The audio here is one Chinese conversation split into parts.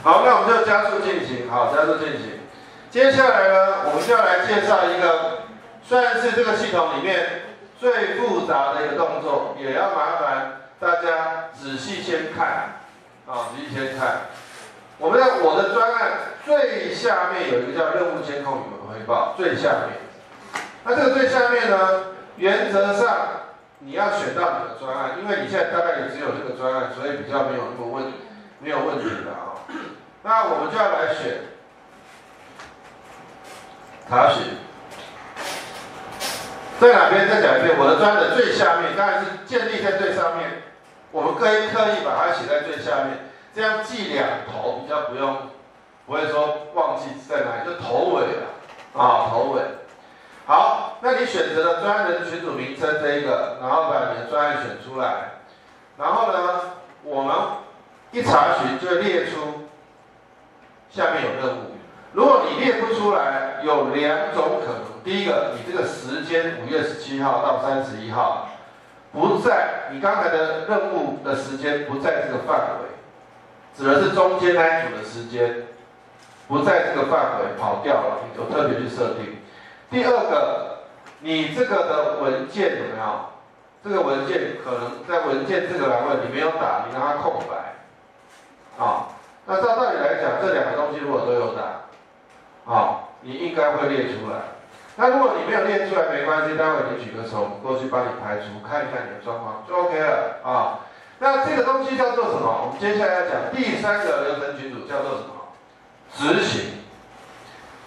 好，那我们就加速进行，好，加速进行。接下来呢，我们就要来介绍一个算是这个系统里面最复杂的一个动作，也要麻烦大家仔细先看，啊，仔细先看。我们在我的专案最下面有一个叫任务监控与汇报，最下面。那这个最下面呢，原则上你要选到你的专案，因为你现在大概也只有这个专案，所以比较没有问题的啊。那我们就要来选查询，在哪边？再讲一遍，我的专案的最下面，当然是建立在最上面，我们刻意把它写在最下面，这样记两头比较不会说忘记在哪里，就头尾了啊，头尾。好，那你选择了专案的群组名称这一个，然后把你的专案选出来，然后呢，我们一查询就会列出下面有任务。如果你列不出来，有两种可能。第一个，你这个时间5月17号到31号不在，你刚才的任务的时间不在这个范围，指的是中间那一组的时间不在这个范围跑掉了，你就特别去设定。第二个，你这个的文件有没有？这个文件可能在文件这个栏位你没有打，你让它空白。啊，那照道理来讲，这两个东西如果都有打，啊，你应该会列出来。那如果你没有列出来没关系，待会你举个手，我们过去帮你排除，看一看你的状况就 OK 了啊。那这个东西叫做什么？我们接下来要讲第三个流程群组叫做什么？执行。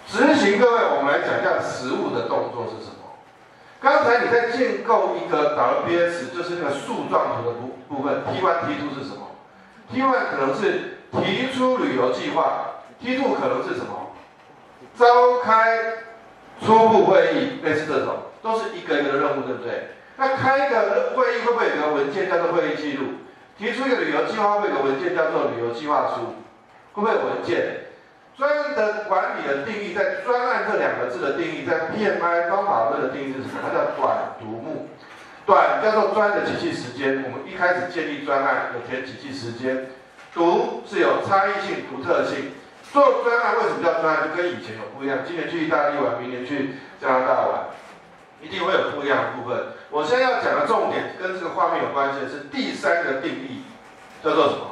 执行，各位，我们来讲一下实务的动作是什么。刚才你在建构一个 WBS， 就是那个树状图的部分 ，T1、T2 是什么 ？T1 可能是提出旅游计划 ，T2 可能是什么？召开初步会议，类似这种，都是一个一个的任务，对不对？那开一个会议会不会有一个文件叫做会议记录？提出一个旅游计划会有一个文件叫做旅游计划书，会不会有文件？专案的管理的定义，在专案这两个字的定义，在 PMI 方法论的定义是什么？它叫短读目。短叫做专的起讫时间，我们一开始建立专案有填起讫时间。读是有差异性、独特性。做专案为什么叫专案？就跟以前有不一样。今年去意大利玩，明年去加拿大玩，一定会有不一样的部分。我现在要讲的重点跟这个画面有关系的是第三个定义，叫做什么？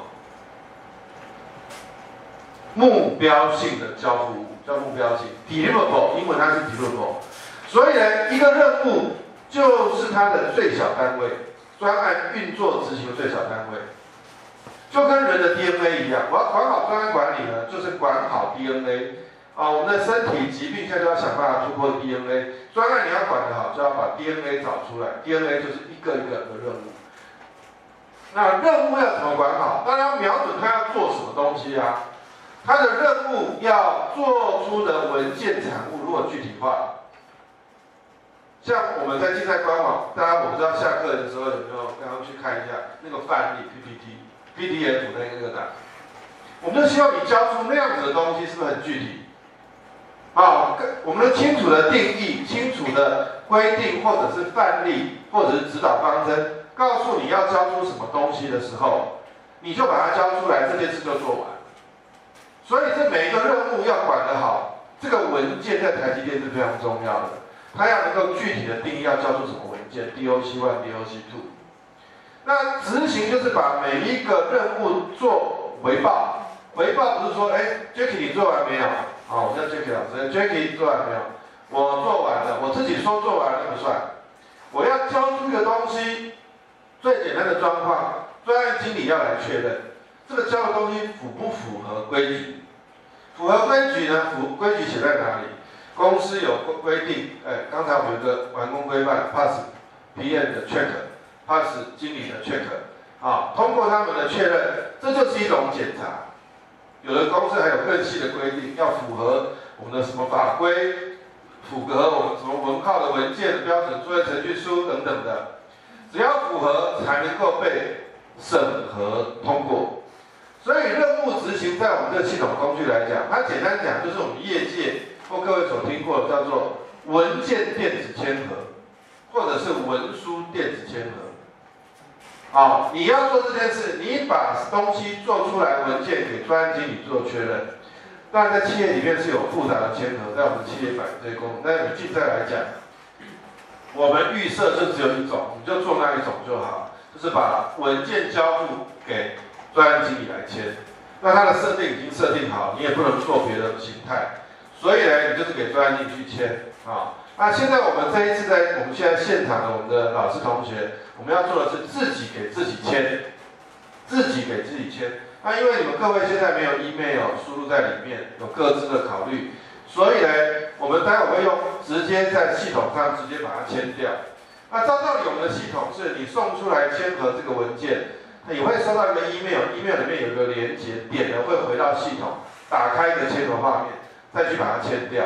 目标性的交付物叫目标性 ，deliverable， 英文它是 deliverable。所以呢，一个任务就是它的最小单位，专案运作执行的最小单位，就跟人的 DNA 一样。我要管好专案管理呢，就是管好 DNA。啊，我们的身体疾病现在就要想办法突破 DNA。专案你要管得好，就要把 DNA 找出来 ，DNA 就是一个一个的任务。那任务要怎么管好？当然要瞄准它要做什么东西啊。它的任务要做出的文件产物，如果具体化，像我们在竞赛官网，大家我不知道下课的时候有没有刚刚去看一下那个范例 PPT、PDF 那个档，我们就希望你交出那样子的东西，是不是很具体？啊，我们清楚的定义、清楚的规定，或者是范例，或者是指导方针，告诉你要交出什么东西的时候，你就把它交出来，这件事就做完。所以这每一个任务要管得好，这个文件在台积电是非常重要的。它要能够具体的定义要交出什么文件 ，DOC1、DOC2。那执行就是把每一个任务做回报。回报不是说，Jacky 你做完没有？我叫 Jacky 老师 ，Jacky 做完没有？我做完了，我自己说做完了不算。我要交出一个东西，最简单的状况，专案经理要来确认。这个交的东西符不符合规矩？符合规矩呢？规矩写在哪里？公司有规定，刚才我们有个完工规范 ，pass PM 的 check，pass 经理的 check， 通过他们的确认，这就是一种检查。有的公司还有更细的规定，要符合我们的什么法规，符合我们什么文号的文件的标准作业程序书等等的，只要符合才能够被审核通过。所以任务执行在我们这个系统工具来讲，它简单讲就是我们业界或各位所听过的叫做文件电子签核，或者是文书电子签核。你要做这件事，你把东西做出来，文件给专案经理做确认。当然，在企业里面是有复杂的签核，在我们企业法这些功能。但以竞赛来讲，我们预设就只有一种，你就做那一种就好，就是把文件交付给专案经理来签。那它的设定已经设定好，你也不能做别的形态，所以呢，你就是给专案经理去签啊。那现在我们这一次我们现在现场的我们的老师同学，我们要做的是自己给自己签，自己给自己签。那因为你们各位现在没有 email 输入在里面，有各自的考虑，所以呢，我们待会会用直接在系统上直接把它签掉。那照道理我们的系统是你送出来签核这个文件，你会收到一个 email 里面有一个连结，点了会回到系统，打开一个签核画面，再去把它签掉。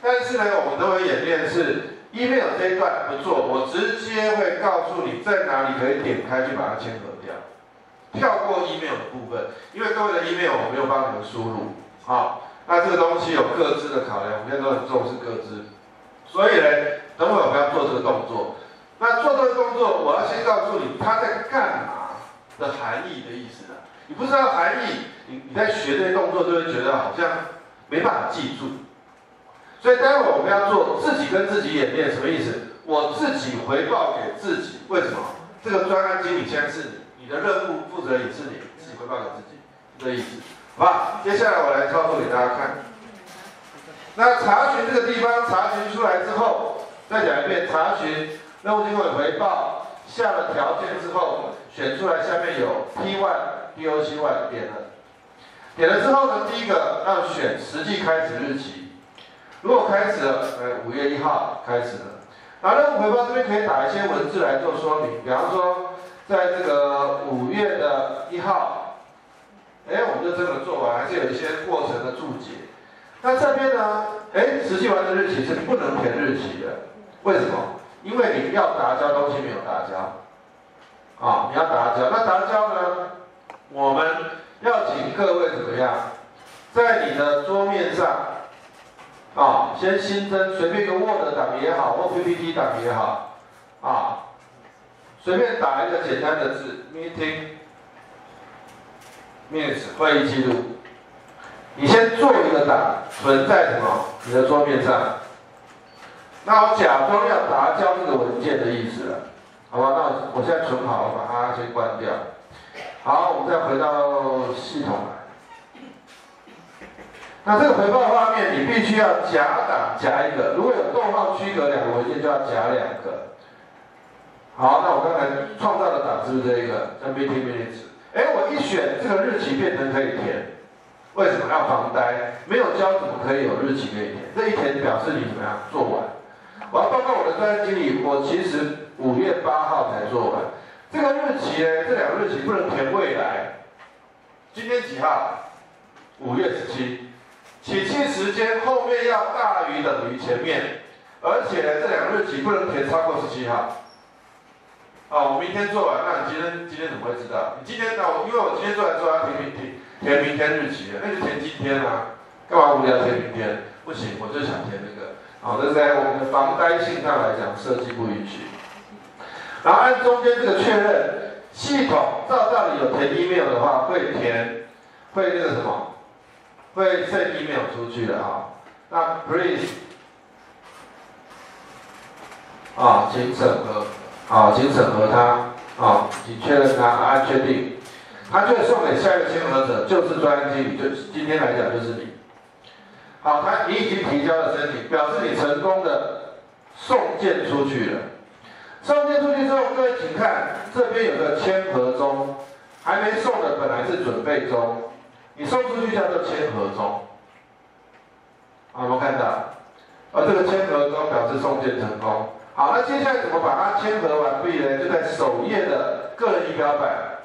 但是呢，我们都会演练是 email 这一段不做，我直接会告诉你在哪里可以点开去把它签核掉。跳过 email 的部分，因为各位的 email 我没有帮你们输入，那这个东西有各自的考量，我们现在都很重视各自，所以呢，等会我们要做这个动作。那做这个动作，我要先告诉你他在干嘛的含义的意思。你不知道含义，你在学这些动作就会觉得好像没办法记住。所以待会我们要做自己跟自己演练，什么意思？我自己回报给自己，为什么？这个专案经理现在是你。你的任务负责人是你，自己汇报给自己，是这意思，好吧？接下来我来操作给大家看。那查询这个地方，查询出来之后，再讲一遍，查询任务经过回报，下了条件之后，选出来下面有 P1、POC1 点了，点了之后呢，第一个要选实际开始日期，如果开始了，5月1号开始了，然后任务回报这边可以打一些文字来做说明，比方说。在这个5月1号，我们就真的做完，还是有一些过程的注解。那这边呢，实际完成日期是不能填日期的，为什么？因为你要打交东西没有打交，你要打交。那打交呢，我们要请各位怎么样，在你的桌面上，先新增随便一个 Word 档也好，或 PPT 档也好，随便打一个简单的字 ，meeting minutes 会议记录。你先做一个档，存在什么？你的桌面上。那我假装要打交这个文件的意思了，好吧？那我现在存好，我把它先关掉。好，我们再回到系统来。那这个回报画面，你必须要夹档夹一个，如果有逗号区隔2个文件，就要夹2个。好，那我刚才创造的档是不是这一个？叫 meeting minutes。我一选这个日期变成可以填，为什么要防呆？没有交怎么可以有日期可以填？这一填表示你怎么样做完？我要报告我的专案经理，我其实5月8号才做完。这个日期呢，这2个日期不能填未来。今天几号？5月17。起讫时间后面要大于等于前面，而且呢，这2个日期不能填超过17号。我明天做完，那你今天怎么会知道？你今天因为我今天做完之后要填明天日期了，那就填今天啊，干嘛无聊填明天？不行，我就想填那个。这是在我们的防呆性上来讲，设计不允许。然后按中间这个确认，系统照道理有填 email 的话，会那个什么，会 send email 出去的那 please 请审核。请审核它，请确认它，按确定，它就会送给下一个签核者，就是专案经理，就今天来讲就是你。你已经提交了申请，表示你成功的送件出去了。送件出去之后，各位请看，这边有个签核中，还没送的本来是准备中，你送出去叫做签核中。有没有看到？这个签核中表示送件成功。好，那接下来怎么把它签核完毕呢？就在首页的个人仪表板，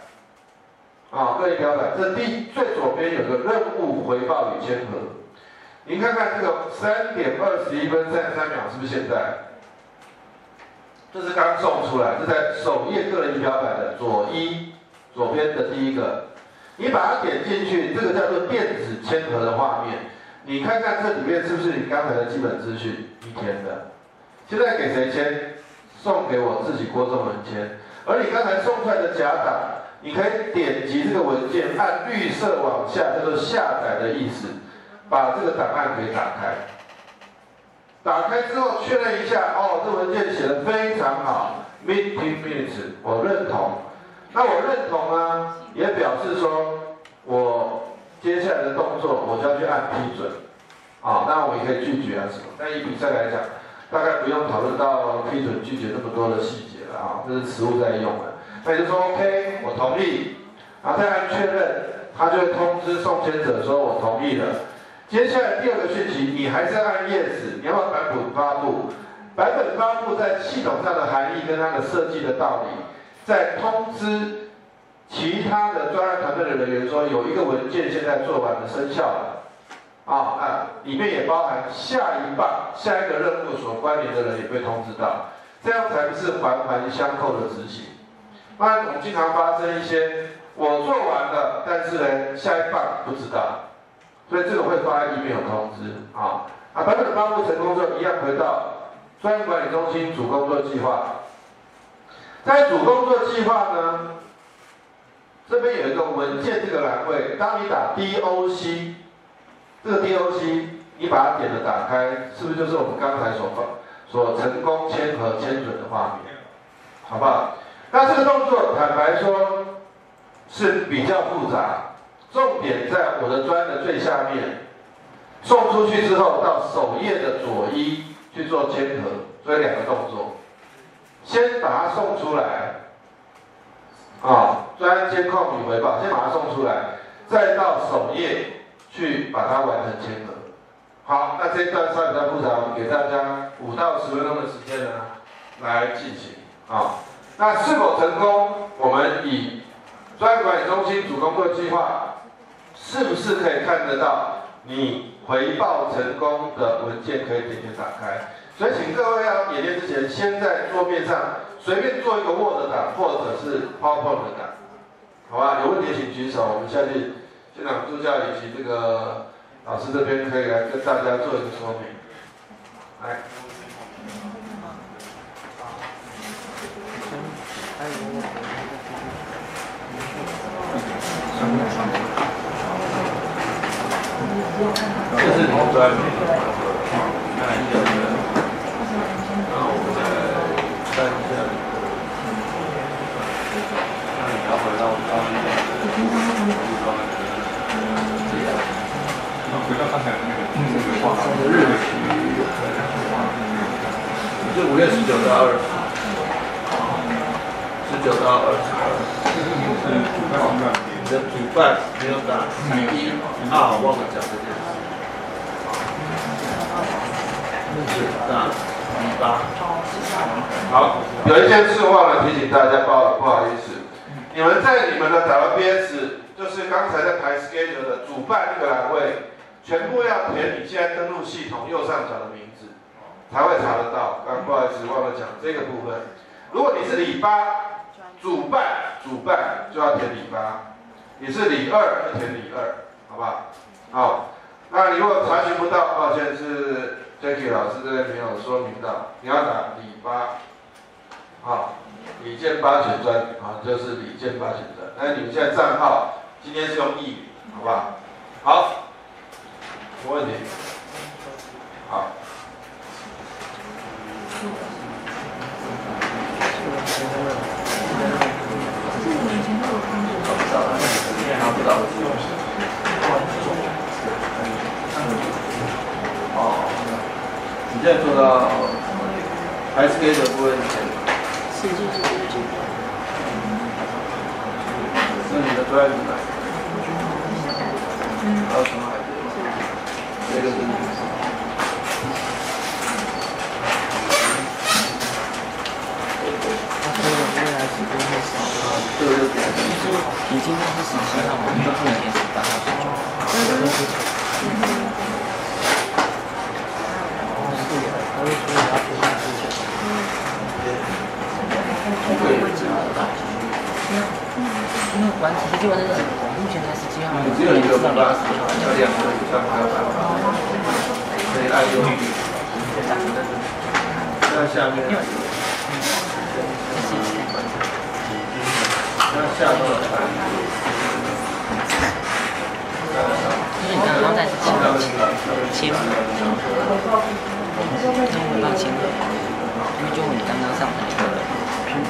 个人仪表板这最左边有个任务回报与签核。您看看这个3点21分33秒是不是现在？这是刚送出来，这在首页个人仪表板的左边的第一个。你把它点进去，这个叫做电子签核的画面。你看看这里面是不是你刚才的基本资讯你填的？现在给谁签？送给我自己郭仲仁签。而你刚才送出来的假档，你可以点击这个文件，按绿色往下，叫做下载的意思，把这个档案给打开。打开之后确认一下，哦，这文件写得非常好 ，meeting minutes， 我认同。那我认同呢，也表示说我接下来的动作我就要去按批准。啊，当然我也可以拒绝啊什么。但以比赛来讲，大概不用讨论到批准拒绝那么多的细节了啊，这是实务在用的。那你就说 OK， 我同意，然后再按确认，他就会通知送签者说我同意了。接下来第二个讯息，你还是按 yes， 你要把版本发布。版本发布在系统上的含义跟它的设计的道理，在通知其他的专案团队的人员说有一个文件现在做完了生效了。里面也包含下一棒、下一个任务所关联的人也被通知到，这样才不是环环相扣的执行。不然我们经常发生一些我做完了，但是呢下一棒不知道，所以这个会发在 email 通知版本发布成功之后，一样回到专案管理中心主工作计划。在主工作计划呢，这边有一个文件这个栏位，当你打 DOC。这个 DOC， 你把它点了打开，是不是就是我们刚才所成功签核签准的画面？好不好？那这个动作坦白说是比较复杂，重点在我的专的最下面，送出去之后到首页的左一去做签核，所以两个动作，先把它送出来，专案监控与回报，先把它送出来，再到首页。去把它完成签核。好，那这一段稍微比较复杂，我们给大家5到10分钟的时间呢，来进行那是否成功？我们以专案管理中心主工作计划，是不是可以看得到你回报成功的文件可以点点打开？所以请各位要演练之前，先在桌面上随便做一个 Word 档或者是 PowerPoint 档，好吧？有问题请举手，我们下去。现场助教以及这个老师这边可以来跟大家做一个说明。来，这是你的专业，看一下，然后我们再看一下，那你要回到刚刚回到刚才那个日期，是5月19到20，19到22。你的主办没有打11号，忘了讲这件事。是打18。好，有一件事忘了提醒大家，不好意思，你们在你们的 WBS， 就是刚才在排 schedule 的主办那个栏位。全部要填你现在登录系统右上角的名字，才会查得到。刚不好意思忘了讲这个部分。如果你是礼8主办就要填礼8，你是礼2就填礼2，好不好？好，那你如果查询不到，抱歉是 Jackie 老师这边没有说明到，你要打礼8，李健8选专就是李健8选专。那你们现在账号今天是用艺名，好不好？好。没问题。好。拿不到。你现在做到还是可以的部分前。那你的专业怎么来？还有什么？这个是。这个就点。你今天是17号，我们都不能延迟8号19号。因为完成就完成是目前才17号，只有一个办法，要2个以上才有办法。可以按右键。在下面。就是你刚刚在切嘛，那我帮切，因为就你刚刚上的那个拼图。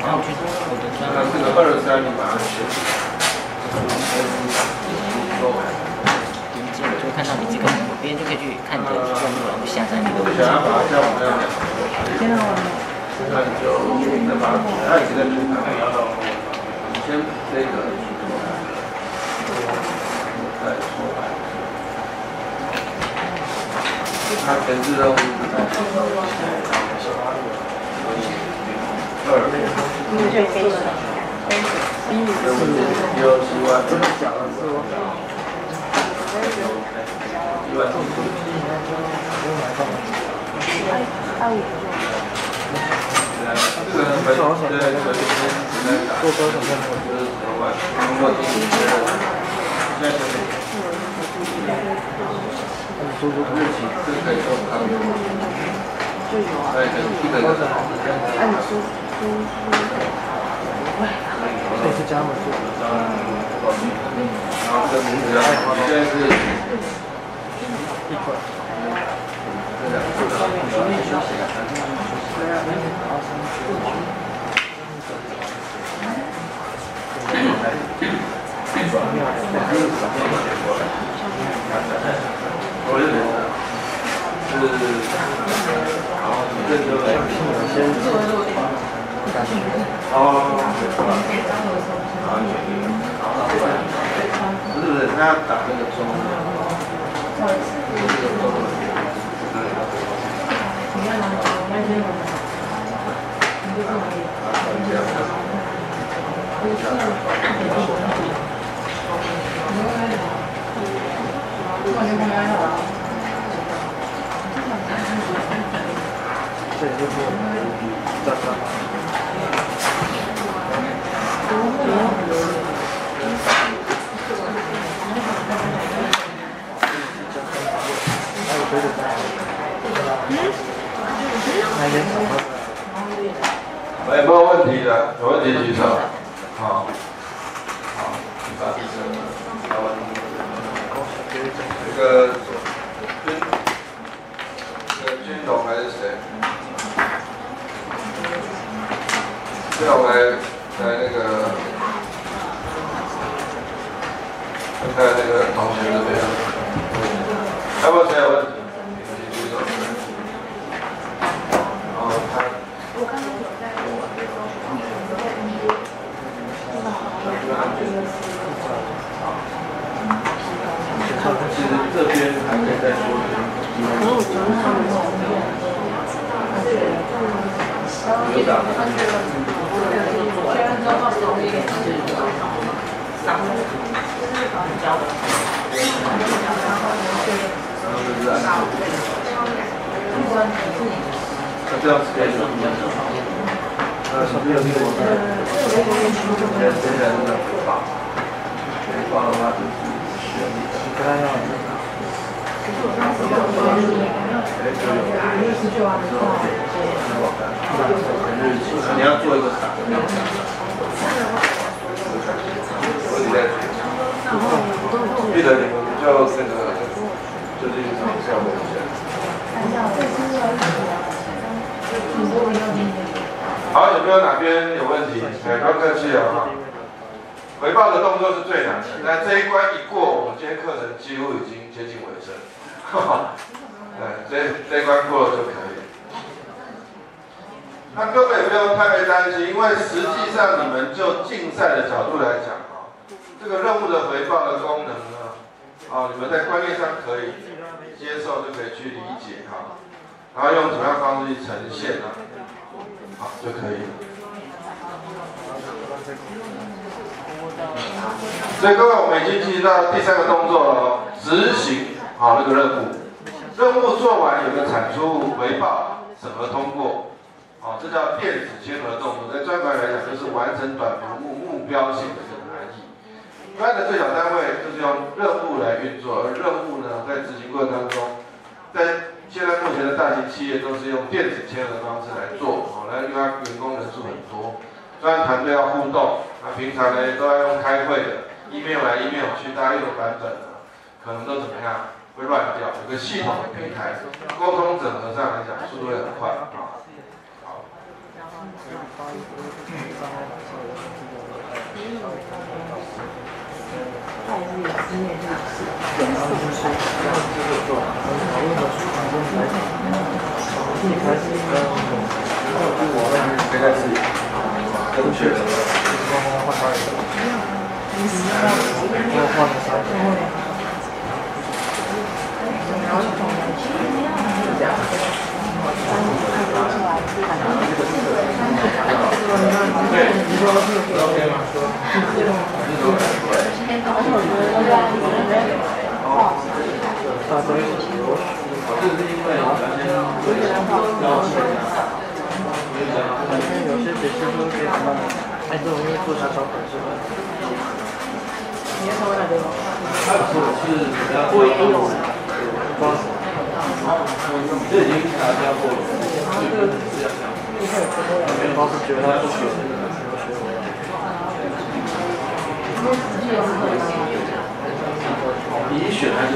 然后去我的专栏，这个23你把它写。就看到你这个，别人就可以去看你的任务，然后下载那个。想要把它像我这样讲，那你就再把它一直在出牌，你先那个再出牌，它前置任务2，6、7万，真的假的？是我。1万。这个很对，做多少项目就是10万，通过进行确认。现在日期这个可以做卡片。对，这个是好的。按你输。对，是加码做。然后这个名字啊，现在是1块。这两个。不是，他要打那个钟。有没有问题的？有问题举手。好，好，这个军董还是谁？军董来那个，看看那个同学这边，还有没有谁有问题？举手。然后他。其实这边还可以再说一点。有打。那这样子可以吗？上面有那个现在那个放的话就是跟他要。你要做一个卡，你在记得你们就那个就进场效果一下。好，有没有哪边有问题？不要客气啊。回报的动作是最难的，但这一关一过，我们今天课程几乎已经接近尾声。这一关过了就可以。那各位也不用太担心，因为实际上你们就竞赛的角度来讲啊，这个任务的回报的功能呢，你们在观念上可以接受，就可以去理解哈，然后用什么样的方式去呈现啊，好就可以了。所以各位，我们已经进行到第3个动作了，执行那个任务。任务做完有个产出物回报，审核通过，这叫电子签核动作。在专管来讲，就是完成短服务目标性的这个含义。一般的最小单位就是用任务来运作，而任务呢，在执企业都是用电子签的方式来做，那因为它员工人数很多，虽然团队要互动，平常呢都要用开会的 ，email 来 email 去，大家用的版本可能都怎么样，会乱掉。有个系统的平台，沟通整合上来讲，速度会很快啊。好。有些解释都可以什么，这种因为做啥找本事的。你要成为哪个？是我也有。这已经参加过了。老师觉得他不学。你选还是？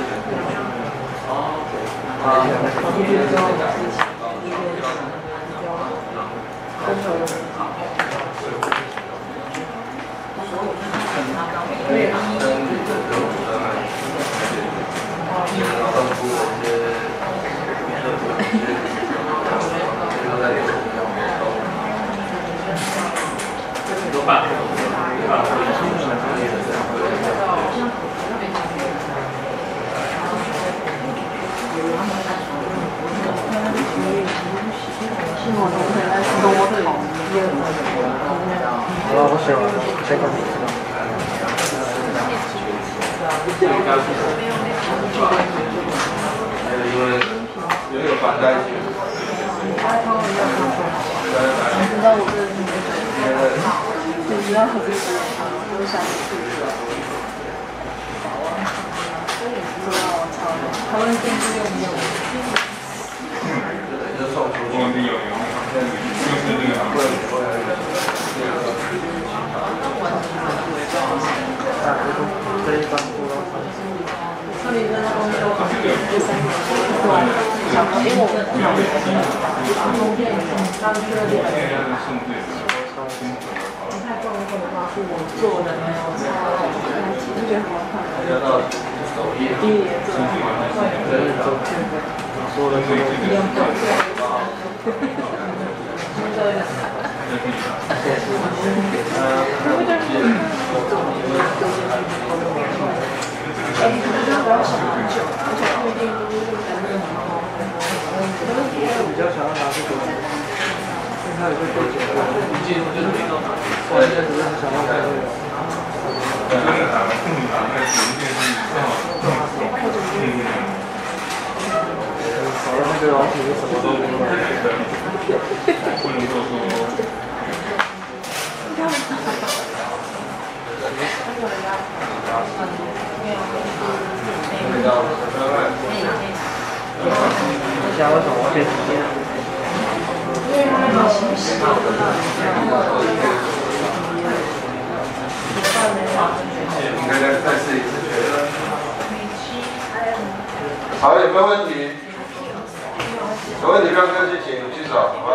我喜欢这个。因为有反带学。知道我的主要我想台湾电视有没有？比较想要拿这个，因为它有个对接的，一进入就没到哪里。我现在只是很想要开这个。好了，那个老鼠什么都不能不能做出。你想为什么变成这样？因为他们形式你可以再试一次觉得。好，有没有问题？有问题不要客气，请举手，好吧？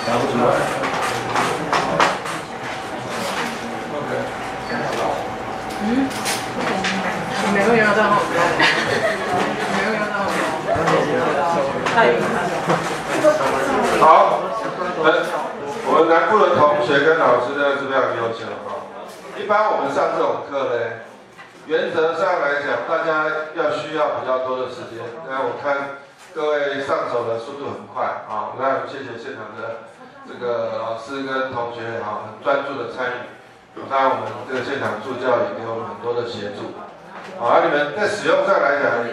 拿不出来。每个人都好标，每个人都好标，太厉害了。好，我们南部的同学跟老师呢是非常优秀哈。一般我们上这种课呢，原则上来讲，大家需要比较多的时间。那我看各位上手的速度很快啊，那谢谢现场的这个老师跟同学哈，很专注的参与。当然，我们这个现场助教也给我们很多的协助。好，你们在使用上来讲，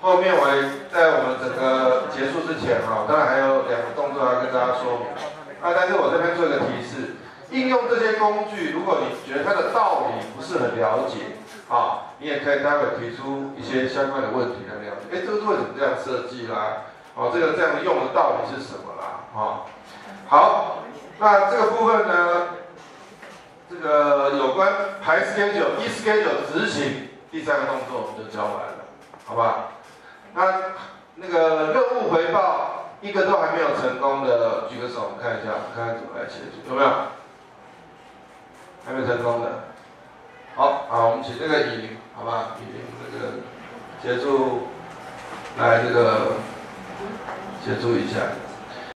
后面我在我们整个结束之前哈，当然还有2个动作。作要跟大家说明。但是我这边做一个提示，应用这些工具，如果你觉得它的道理不是很了解，你也可以待会提出一些相关的问题来了解。这个是为什么这样设计啦？这样的用的道理是什么啦？好，那这个部分呢，这个有关排 schedule、schedule 执行第3个动作我们就教完了，好吧？那个任务回报一个都还没有成功的，举个手，我们看一下，看看怎么来协助，有没有？还没成功的。好，我们请这个以琳，好吧？以琳这个协助来这个协助一下。